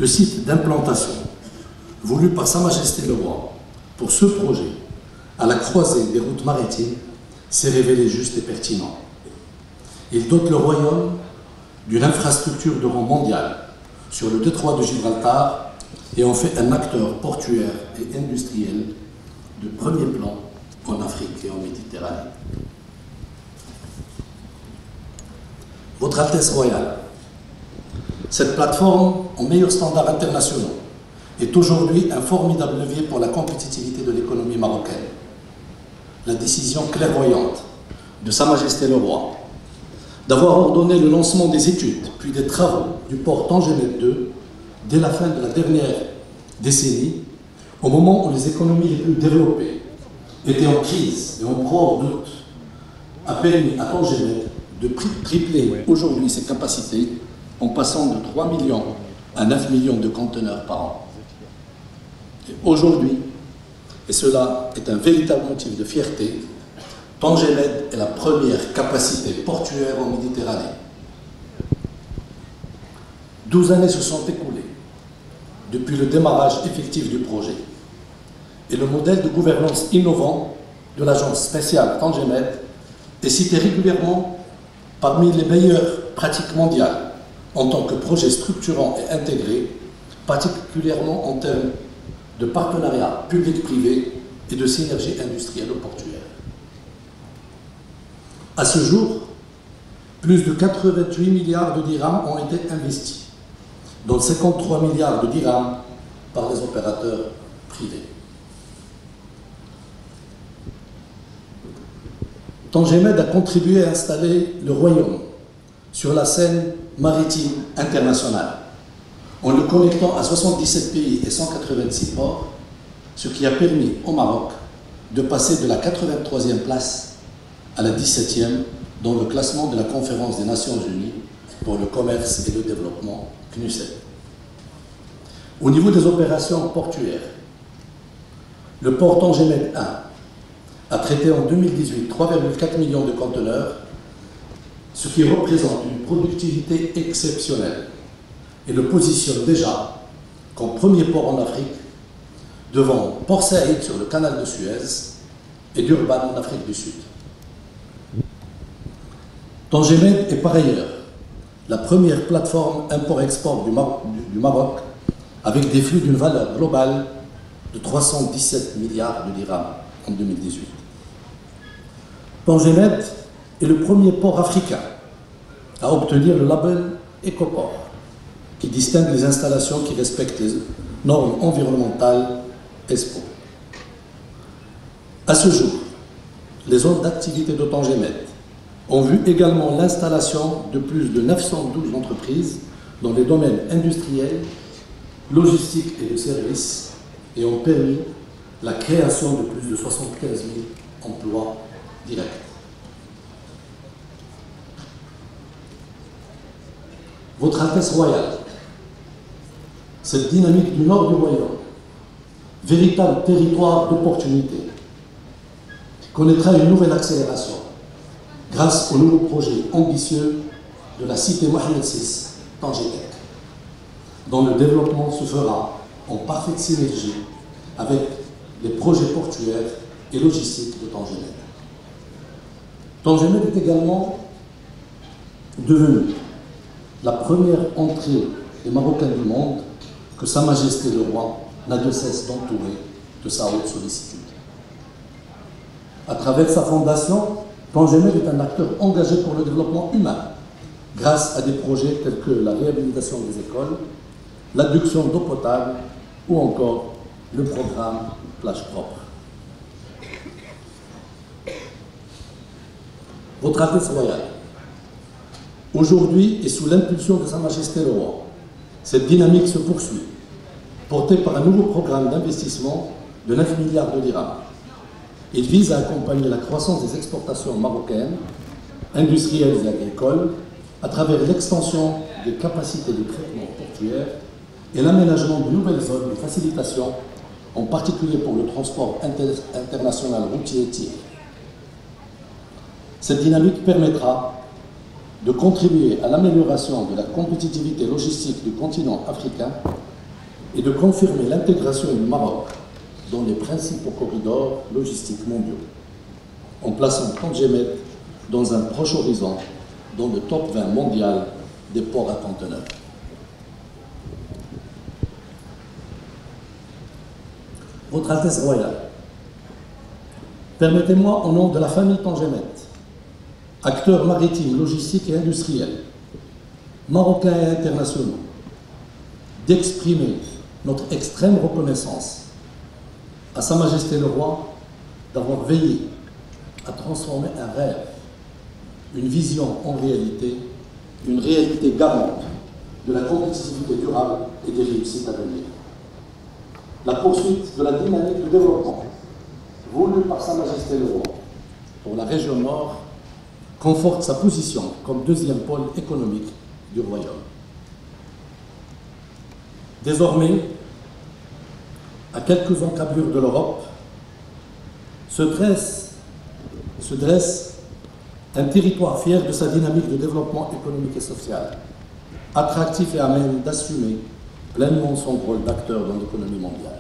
Le site d'implantation, voulu par Sa Majesté le Roi pour ce projet, à la croisée des routes maritimes, s'est révélé juste et pertinent. Il dote le Royaume d'une infrastructure de rang mondial sur le détroit de Gibraltar et en fait un acteur portuaire et industriel de premier plan en Afrique et en Méditerranée. Votre Altesse royale, cette plateforme aux meilleurs standards internationaux est aujourd'hui un formidable levier pour la compétitivité de l'économie marocaine. La décision clairvoyante de Sa Majesté le Roi d'avoir ordonné le lancement des études puis des travaux du port Tangemet II dès la fin de la dernière décennie, au moment où les économies les plus développées étaient en crise et en proie au doute, a permis à Tangemet de tripler aujourd'hui ses capacités en passant de 3 millions à 9 millions de conteneurs par an. Et aujourd'hui, et cela est un véritable motif de fierté, Tangemet est la première capacité portuaire en Méditerranée. 12 années se sont écoulées depuis le démarrage effectif du projet. Et le modèle de gouvernance innovant de l'agence spéciale Tangemet est cité régulièrement parmi les meilleures pratiques mondiales en tant que projet structurant et intégré, particulièrement en termes de partenariat public-privé et de synergie industrielle ou portuaire. À ce jour, plus de 88 milliards de dirhams ont été investis, dont 53 milliards de dirhams par les opérateurs privés. Tangemet a contribué à installer le Royaume sur la scène maritime internationale, en le connectant à 77 pays et 186 ports, ce qui a permis au Maroc de passer de la 83e place à la 17e dans le classement de la Conférence des Nations Unies pour le commerce et le développement, CNUSED. Au niveau des opérations portuaires, le port Tangemet 1 a traité en 2018 3,4 millions de conteneurs, ce qui représente une productivité exceptionnelle et le positionne déjà comme premier port en Afrique devant Port Saïd sur le canal de Suez et Durban en Afrique du Sud. Tangemet est par ailleurs la première plateforme import-export du Maroc avec des flux d'une valeur globale de 317 milliards de dirhams en 2018. Tangemet est le premier port africain à obtenir le label Écoport, qui distingue les installations qui respectent les normes environnementales ESPO. À ce jour, les zones d'activité de Tangemet ont vu également l'installation de plus de 912 entreprises dans les domaines industriels, logistiques et de services et ont permis la création de plus de 75 000 emplois directs. Votre Altesse royale, cette dynamique du nord du royaume, véritable territoire d'opportunité, connaîtra une nouvelle accélération grâce au nouveau projet ambitieux de la cité Mohamed VI, Tangemet, dont le développement se fera en parfaite synergie avec les projets portuaires et logistiques de Tangemet. Tangemet est également devenue la première entrée des Marocains du monde que Sa Majesté le Roi n'a de cesse d'entourer de sa haute sollicitude. À travers sa fondation, Tangemet est un acteur engagé pour le développement humain, grâce à des projets tels que la réhabilitation des écoles, l'adduction d'eau potable ou encore le programme Plage propre. Votre Altesse royale, aujourd'hui et sous l'impulsion de Sa Majesté le Roi, cette dynamique se poursuit, portée par un nouveau programme d'investissement de 9 milliards de dirhams. Il vise à accompagner la croissance des exportations marocaines, industrielles et agricoles, à travers l'extension des capacités de traitement portuaire et l'aménagement de nouvelles zones de facilitation, en particulier pour le transport international routier et tiré. Cette dynamique permettra de contribuer à l'amélioration de la compétitivité logistique du continent africain et de confirmer l'intégration du Maroc dans les principaux corridors logistiques mondiaux, en plaçant Tanger Med dans un proche horizon dans le top 20 mondial des ports à conteneurs. Votre Altesse Royale, permettez-moi, au nom de la famille Tanger Med, acteurs maritimes, logistiques et industriels, marocains et internationaux, d'exprimer notre extrême reconnaissance à Sa Majesté le Roi d'avoir veillé à transformer un rêve, une vision en réalité, une réalité garante de la compétitivité durable et des réussites à venir. La poursuite de la dynamique de développement voulue par Sa Majesté le Roi pour la région Nord conforte sa position comme deuxième pôle économique du Royaume. Désormais, à quelques encablures de l'Europe, se dresse un territoire fier de sa dynamique de développement économique et social, attractif et à même d'assumer pleinement son rôle d'acteur dans l'économie mondiale.